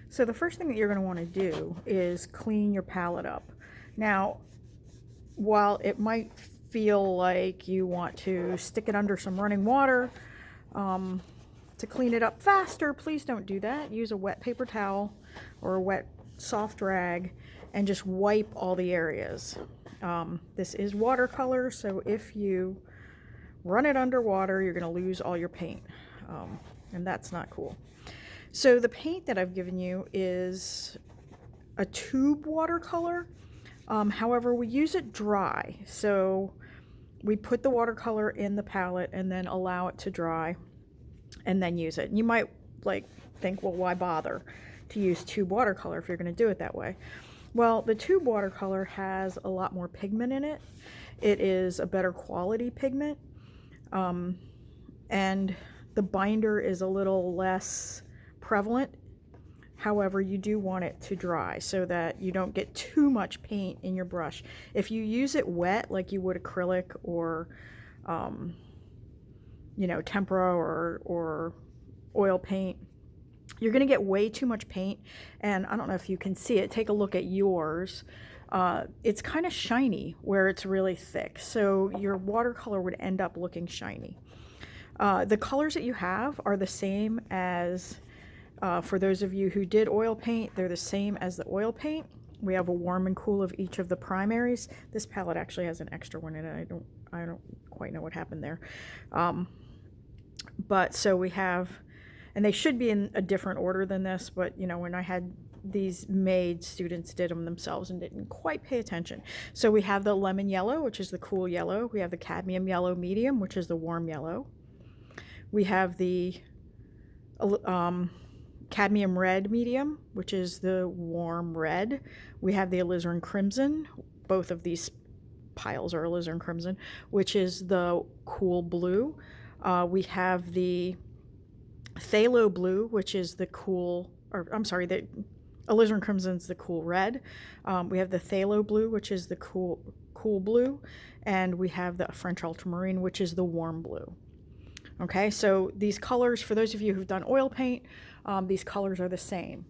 So the first thing that you're going to want to do is clean your palette up. Now, while it might feel like you want to stick it under some running water to clean it up faster, please don't do that. Use a wet paper towel or a wet soft rag and just wipe all the areas. This is watercolor, so if you run it underwater, you're going to lose all your paint, and that's not cool. So the paint that I've given you is a tube watercolor. However, we use it dry, so we put the watercolor in the palette and then allow it to dry and then use it. And you might think, well, why bother to use tube watercolor if you're going to do it that way? Well, the tube watercolor has a lot more pigment in it. It is a better quality pigment, and the binder is a little less prevalent. However, you do want it to dry so that you don't get too much paint in your brush. If you use it wet like you would acrylic or tempera or oil paint, you're going to get way too much paint. And I don't know if you can see it. Take a look at yours. It's kind of shiny where it's really thick, so your watercolor would end up looking shiny. The colors that you have are the same as, for those of you who did oil paint, they're the same as the oil paint. We have a warm and cool of each of the primaries. This palette actually has an extra one in it. I don't quite know what happened there. But so we have, and they should be in a different order than this, but when I had these made, students did them themselves and didn't quite pay attention. So we have the lemon yellow, which is the cool yellow. We have the cadmium yellow medium, which is the warm yellow. We have the cadmium red medium, which is the warm red. We have the alizarin crimson. Both of these piles are alizarin crimson, which is the cool blue. We have the phthalo blue, which is the cool, or I'm sorry, the alizarin crimson is the cool red. We have the phthalo blue, which is the cool blue, and we have the French ultramarine, which is the warm blue. Okay, so these colors, for those of you who've done oil paint, these colors are the same.